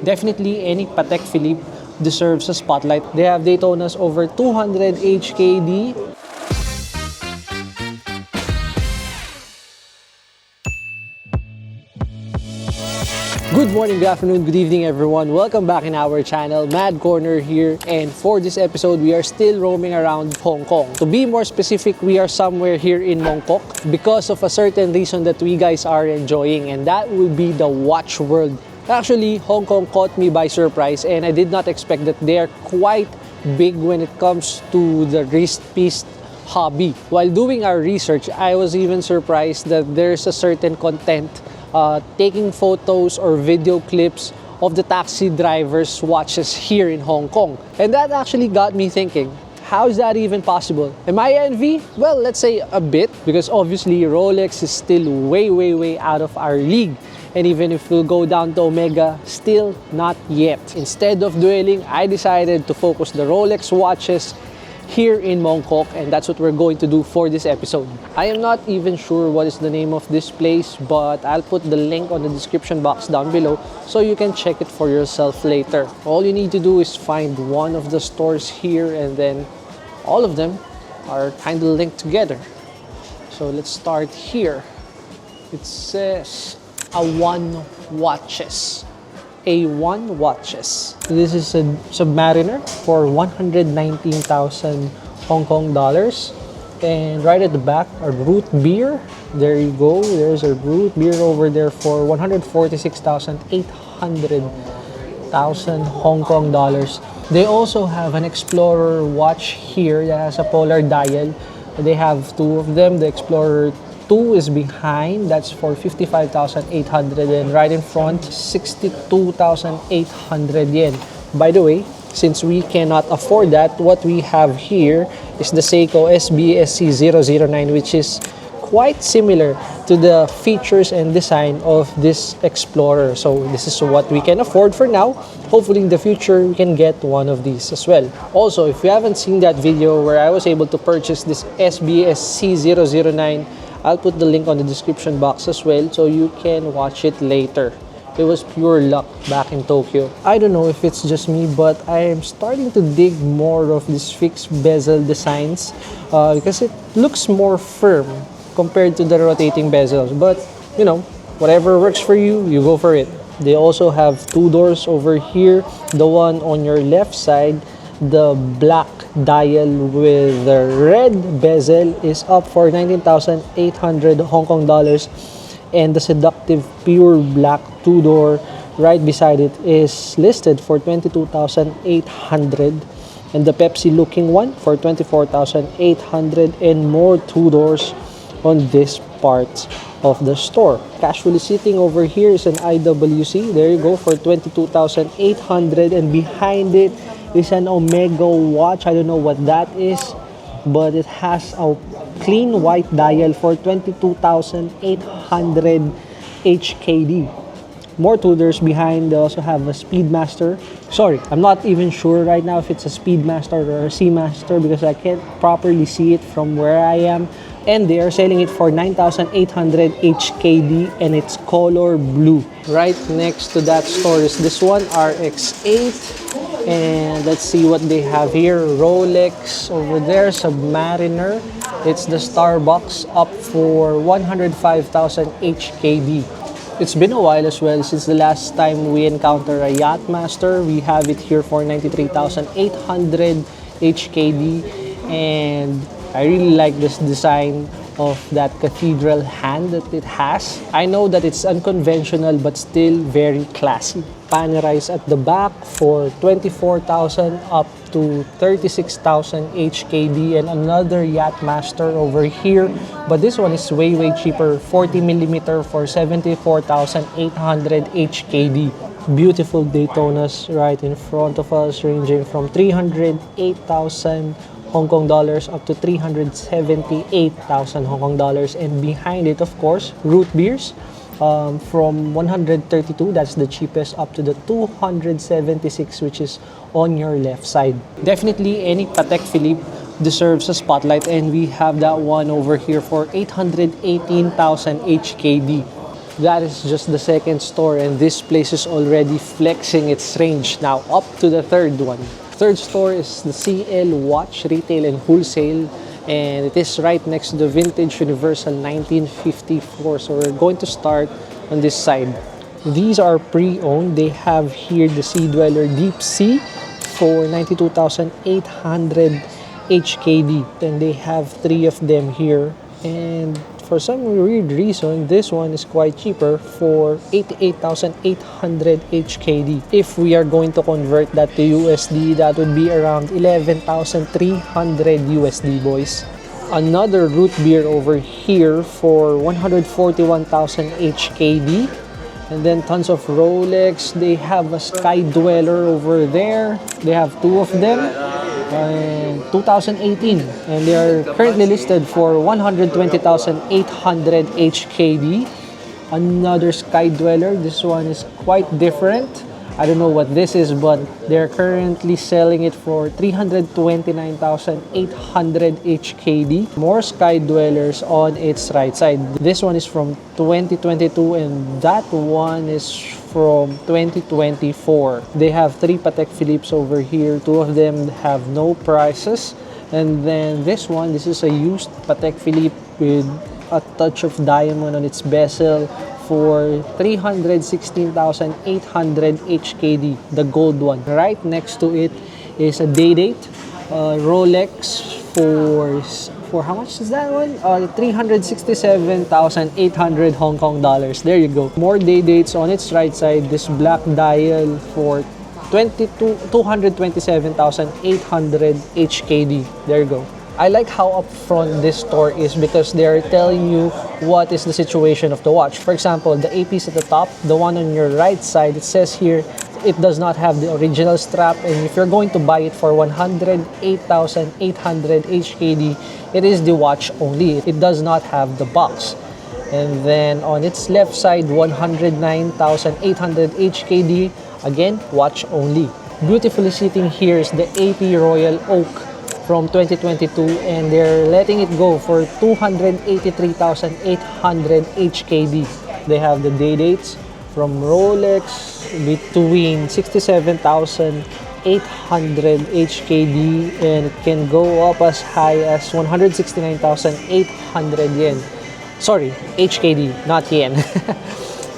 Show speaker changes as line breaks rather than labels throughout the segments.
Definitely any Patek Philippe deserves a spotlight. They have Daytonas over 200 HKD. Good morning, good afternoon, good evening everyone. Welcome back in our channel, Mad Corner here. And for this episode, we are still roaming around Hong Kong. To be more specific, we are somewhere here in Mong Kok because of a certain reason that we guys are enjoying, and that will be the watch world. Actually, Hong Kong caught me by surprise, and I did not expect that they are quite big when it comes to the wrist piece hobby. While doing our research, I was even surprised that there's a certain content taking photos or video clips of the taxi drivers' watches here in Hong Kong. And that actually got me thinking, how is that even possible? Am I envy? Well, let's say a bit, because obviously Rolex is still way out of our league. And even if we'll go down to Omega, still not yet. Instead of dwelling, I decided to focus the Rolex watches here in Mong Kok, and that's what we're going to do for this episode. I am not even sure what is the name of this place, but I'll put the link on the description box down below so you can check it for yourself later. All you need to do is find one of the stores here, and then all of them are kind of linked together. So let's start here. It says A1 Watches. A1 Watches. This is a Submariner for 119,000 Hong Kong dollars. And right at the back, a root beer. There you go. There's a root beer over there for 146,800 Hong Kong dollars. They also have an Explorer watch here that has a polar dial. They have two of them. The Explorer 2 is behind, that's for 55,800, and right in front 62,800 yen. By the way, since we cannot afford that, what we have here is the Seiko SBSC009, which is quite similar to the features and design of this Explorer. So this is what we can afford for now. Hopefully in the future we can get one of these as well. Also, if you haven't seen that video where I was able to purchase this SBSC009, I'll put the link on the description box as well so you can watch it later. It was pure luck back in Tokyo. I don't know if it's just me, but I am starting to dig more of these fixed bezel designs because it looks more firm compared to the rotating bezels. But, you know, whatever works for you, you go for it. They also have two doors over here. The one on your left side, the black dial with the red bezel, is up for 19,800 Hong Kong dollars, and the seductive pure black two-door right beside it is listed for 22,800, and the Pepsi looking one for 24,800, and more two doors on this part of the store. Casually sitting over here is an IWC. There you go, for 22,800, and behind it is an Omega watch. I don't know what that is, but it has a clean white dial for 22,800 HKD. More Tudors behind. They also have a Speedmaster. Sorry, I'm not even sure right now if it's a Speedmaster or a Seamaster because I can't properly see it from where I am. And they are selling it for 9,800 HKD, and it's color blue. Right next to that store is this one, RX8. And let's see what they have here. Rolex over there, Submariner. It's the Starbucks, up for 105,000 HKD. It's been a while as well since the last time we encountered a Yachtmaster. We have it here for 93,800 HKD, and I really like this design of that cathedral hand that it has. I know that it's unconventional but still very classy. Panerai is at the back for 24,000 up to 36,000 HKD, and another Yachtmaster over here, but this one is way cheaper, 40mm for 74,800 HKD. Beautiful Daytonas right in front of us, ranging from 308,000 Hong Kong dollars up to 378,000 Hong Kong dollars, and behind it, of course, root beers from 132, that's the cheapest, up to the 276, which is on your left side. Definitely any Patek Philippe deserves a spotlight, and we have that one over here for 818,000 HKD. that is just the second store, and this place is already flexing its range. Now up to the third one. Third store is the CL Watch Retail and Wholesale, and it is right next to the Vintage Universal 1954. So we're going to start on this side. These are pre-owned. They have here the Sea Dweller Deep Sea for 92,800 HKD, and they have 3 of them here, and for some weird reason this one is quite cheaper for 88,800 HKD. If we are going to convert that to USD, that would be around 11,300 USD, boys. Another root beer over here for 141,000 HKD. And then tons of Rolex. They have a Sky Dweller over there. They have 2 of them. 2018, and they are currently listed for 120,800 HKD. Another Sky Dweller. This one is quite different. I don't know what this is, but they're currently selling it for 329,800 HKD. More Sky Dwellers on its right side. This one is from 2022, and that one is from 2024. They have 3 Patek Philippes over here. 2 of them have no prices. And then this one, this is a used Patek Philippe with a touch of diamond on its bezel for 316,800 HKD, the gold one. Right next to it is a day-date Rolex for how much is that one? 367,800 Hong Kong dollars. There you go. More day-dates on its right side. This black dial for 227,800 HKD. There you go. I like how upfront this store is because they're telling you what is the situation of the watch. For example, the AP at the top, the one on your right side, it says here it does not have the original strap, and if you're going to buy it for 108,800 HKD, it is the watch only. It does not have the box. And then on its left side, 109,800 HKD, again, watch only. Beautifully sitting here is the AP Royal Oak from 2022, and they're letting it go for 283,800 HKD. They have the day dates from Rolex between 67,800 HKD, and it can go up as high as 169,800 yen. Sorry, HKD, not yen.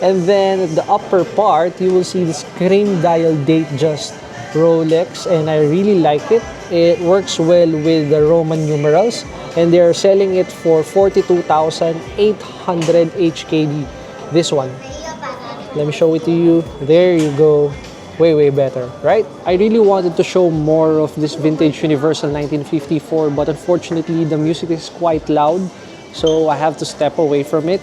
And then at the upper part, you will see this cream dial date just Rolex, and I really like it. It works well with the Roman numerals, and they're selling it for 42,800 HKD. This one. Let me show it to you. There you go. Way better, right? I really wanted to show more of this vintage Universal 1954, but unfortunately the music is quite loud, so I have to step away from it.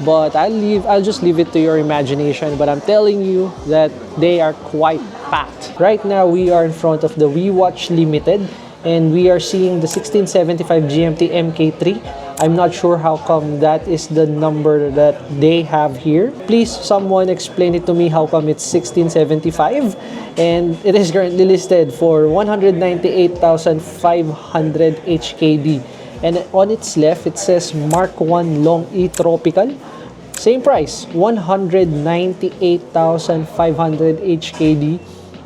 But I'll just leave it to your imagination, but I'm telling you that they are quite packed. Right now we are in front of the We Watch Limited, and we are seeing the 1675 GMT MK3. I'm not sure how come that is the number that they have here. Please, someone explain it to me how come it's 1675, and it is currently listed for 198,500 HKD. And on its left, it says Mark 1 Long E Tropical. Same price, 198,500 HKD.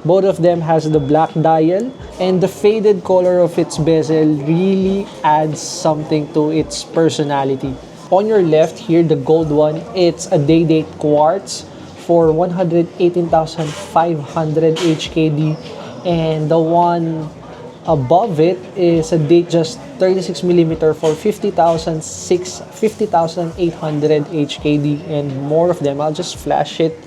Both of them has the black dial, and the faded color of its bezel really adds something to its personality. On your left here, the gold one, it's a day-date quartz for 118,500 HKD, and the one above it is a date just 36mm for 50,800 HKD, and more of them. I'll just flash it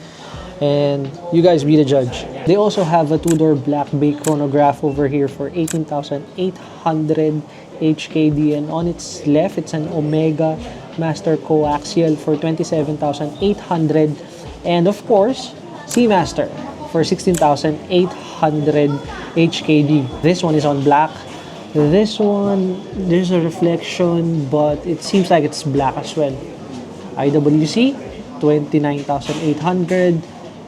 and you guys be the judge. They also have a two-door black bay chronograph over here for 18,800 HKD, and on its left it's an Omega Master Coaxial for 27,800, and of course Seamaster for 16,800 HKD. This one is on black. This one, there's a reflection, but it seems like it's black as well. IWC 29,800,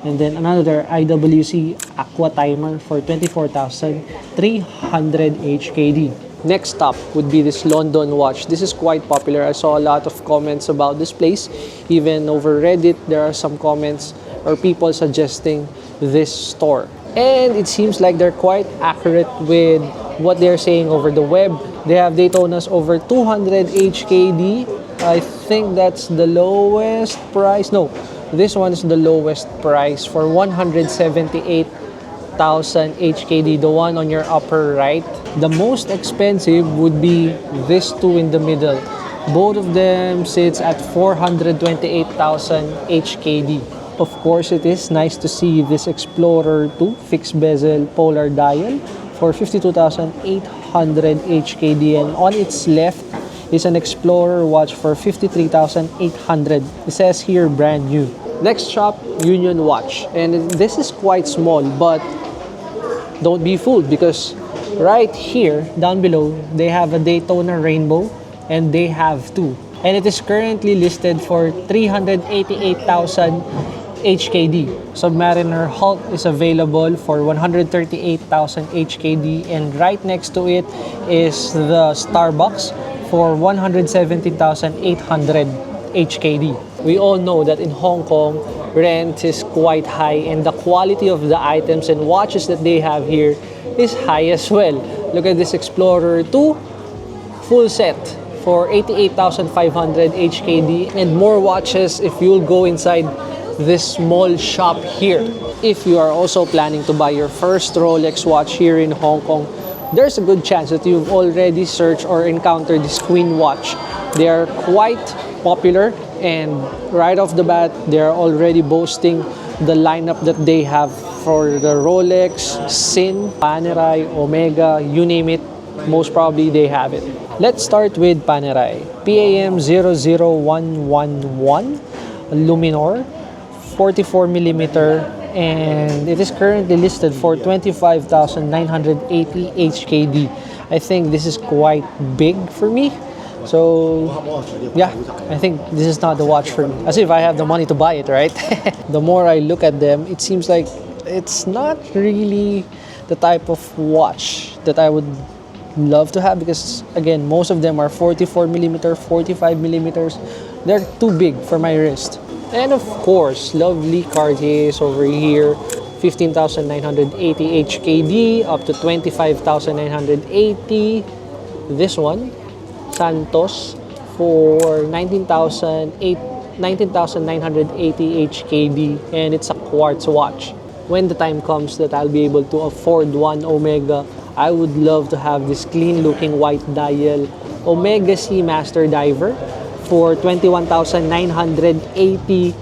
and then another IWC Aqua Timer for 24,300 HKD. Next stop would be this London watch. This is quite popular. I saw a lot of comments about this place. Even over Reddit, there are some comments or people suggesting this store. And it seems like they're quite accurate with what they're saying over the web. They have Daytonas over 200 HKD. I think that's the lowest price. No, this one is the lowest price for 178,000 HKD, the one on your upper right. The most expensive would be this two in the middle. Both of them sits at 428,000 HKD. Of course, it is nice to see this Explorer 2 fixed bezel polar dial for 52,800 HKD, and on its left is an Explorer watch for 53,800. It says here brand new. Next shop, Union Watch, and this is quite small, but don't be fooled because right here down below they have a Daytona Rainbow and they have two, and it is currently listed for 388,000 HKD. Submariner Hulk is available for 138,000 HKD, and right next to it is the Starbucks for 117,800 HKD. We all know that in Hong Kong, rent is quite high, and the quality of the items and watches that they have here is high as well. Look at this Explorer 2 full set for 88,500 HKD, and more watches if you'll go inside this small shop here. If you are also planning to buy your first Rolex watch here in Hong Kong, there's a good chance that you've already searched or encountered this Queen watch. They are quite popular, and right off the bat, they are already boasting the lineup that they have for the Rolex, Sin, Panerai, Omega, you name it, most probably they have it. Let's start with Panerai. PAM 00111 Luminor, 44mm, and it is currently listed for 25,980 HKD. I think this is quite big for me. So yeah, I think this is not the watch for me. As if I have the money to buy it, right? The more I look at them, it seems like it's not really the type of watch that I would love to have, because again, most of them are 44mm, 45mm. They're too big for my wrist. And of course, lovely Cartiers over here. 15,980 HKD up to 25,980. This one, Santos, for 19,980 HKD, and it's a quartz watch. When the time comes that I'll be able to afford one Omega, I would love to have this clean looking white dial Omega Seamaster Diver for 21,980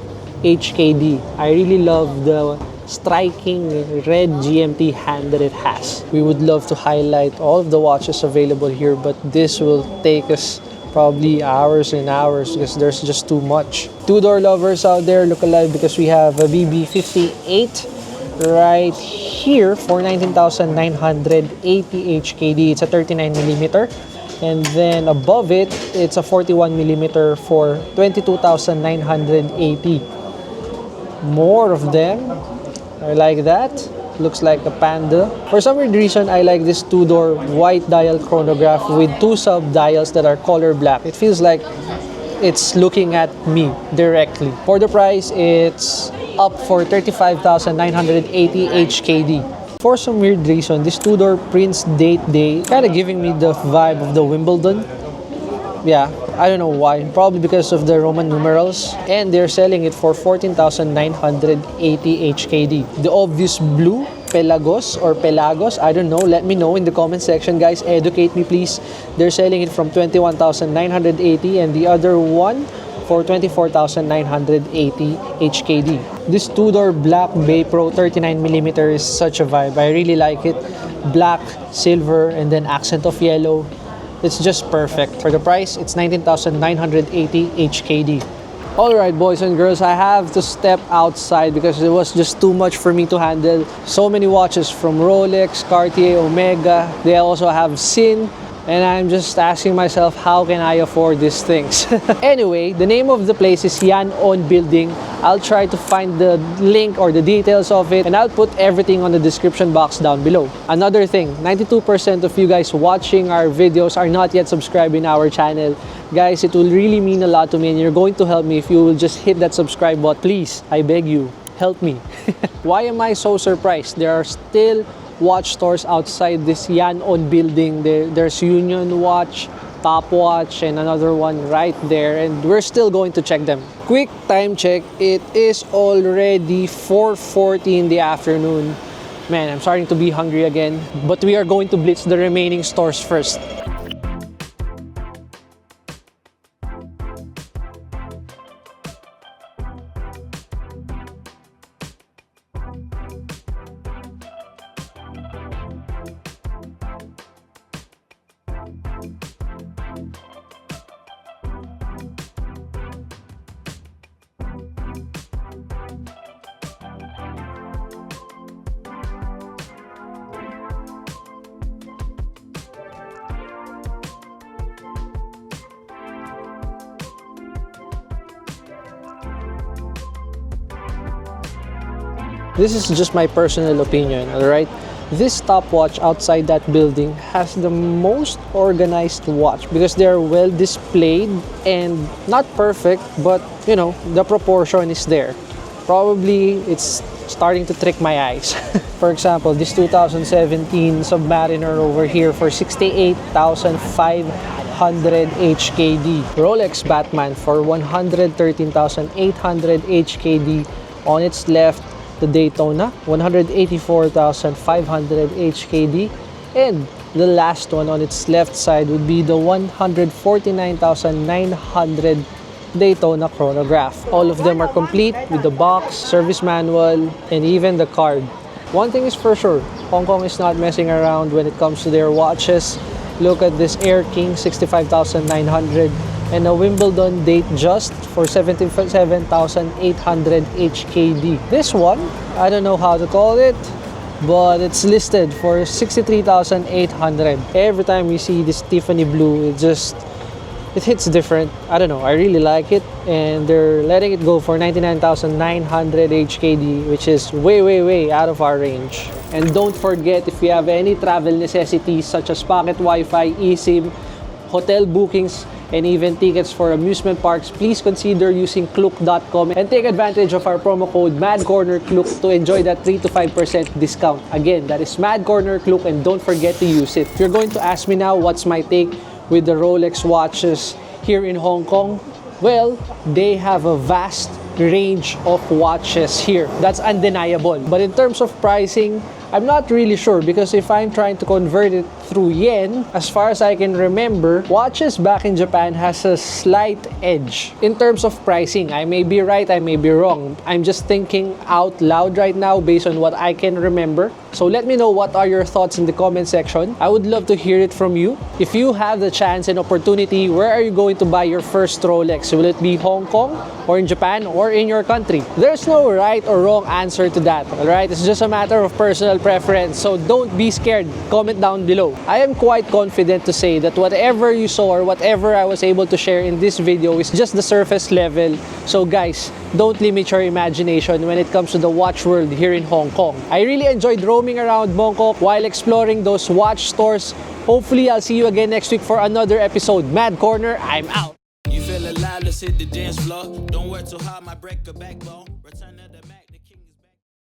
HKD. I really love the striking red GMT hand that it has. We would love to highlight all of the watches available here, but this will take us probably hours and hours because there's just too much. Two-door lovers out there, look alive, because we have a BB58 right here for 19,980 HKD. It's a 39mm. And then above it, it's a 41mm for 22,980. More of them are like that. Looks like a panda. For some weird reason, I like this two-door white dial chronograph with two sub-dials that are color black. It feels like it's looking at me directly. For the price, it's up for 35,980 HKD. For some weird reason, this two-door Prince Date Day kind of giving me the vibe of the Wimbledon. Yeah, I don't know why. Probably because of the Roman numerals. And they're selling it for 14,980 HKD. The obvious blue, Pelagos or Pelagos, I don't know. Let me know in the comment section, guys. Educate me, please. They're selling it from 21,980, and the other one for 24,980 HKD. This two-door black Bay Pro 39mm is such a vibe. I really like it. Black, silver, and then accent of yellow. It's just perfect. For the price, it's 19,980 HKD. Alright, boys and girls, I have to step outside because it was just too much for me to handle. So many watches from Rolex, Cartier, Omega. They also have Sin. and I'm just asking myself, how can I afford these things? Anyway, the name of the place is Yan On Building. I'll try to find the link or the details of it, and I'll put everything on the description box down below. Another thing, 92% of you guys watching our videos are not yet subscribed in our channel. Guys, it will really mean a lot to me, and you're going to help me if you will just hit that subscribe button. Please, I beg you, help me. Why am I so surprised? There are still watch stores outside this Yan On Building. There's Union Watch, Top Watch, and another one right there, and we're still going to check them. Quick time check, it is already 4:40 in the afternoon. Man, I'm starting to be hungry again, but we are going to blitz the remaining stores first. This is just my personal opinion, alright? This stopwatch outside that building has the most organized watch because they're well displayed and not perfect, but you know, the proportion is there. Probably it's starting to trick my eyes. For example, this 2017 Submariner over here for 68,500 HKD. Rolex Batman for 113,800 HKD. On its left, the Daytona, 184,500 HKD. And the last one on its left side would be the 149,900 Daytona chronograph. All of them are complete with the box, service manual, and even the card. One thing is for sure, Hong Kong is not messing around when it comes to their watches. Look at this Air King, 65,900, and a Wimbledon date just for 77,800 HKD. This one, I don't know how to call it, but it's listed for 63,800. Every time you see this Tiffany blue, it hits different. I don't know, I really like it, and they're letting it go for 99,900 HKD, which is way out of our range. And don't forget, if you have any travel necessities such as pocket Wi-Fi, eSIM, hotel bookings, and even tickets for amusement parks, please consider using Klook.com and take advantage of our promo code MADCORNERKLOOK to enjoy that 3 to 5% discount. Again, that is MADCORNERKLOOK, and don't forget to use it. If you're going to ask me now what's my take with the Rolex watches here in Hong Kong, well, they have a vast range of watches here. That's undeniable. But in terms of pricing, I'm not really sure, because if I'm trying to convert it through yen, as far as I can remember, watches back in Japan has a slight edge in terms of pricing. I may be right, I may be wrong. I'm just thinking out loud right now based on what I can remember. So let me know what are your thoughts in the comment section. I would love to hear it from you. If you have the chance and opportunity, where are you going to buy your first Rolex? Will it be Hong Kong, or in Japan, or in your country? There's no right or wrong answer to that, alright? It's just a matter of personal preference, so don't be scared. Comment down below. I am quite confident to say that whatever you saw or whatever I was able to share in this video is just the surface level. So guys, don't limit your imagination when it comes to the watch world here in Hong Kong. I really enjoyed roaming around Mong Kok while exploring those watch stores. Hopefully, I'll see you again next week for another episode. Mad Corner, I'm out. You feel alive, let's hit the dance floor. Don't work too hard, might break a backbone. Return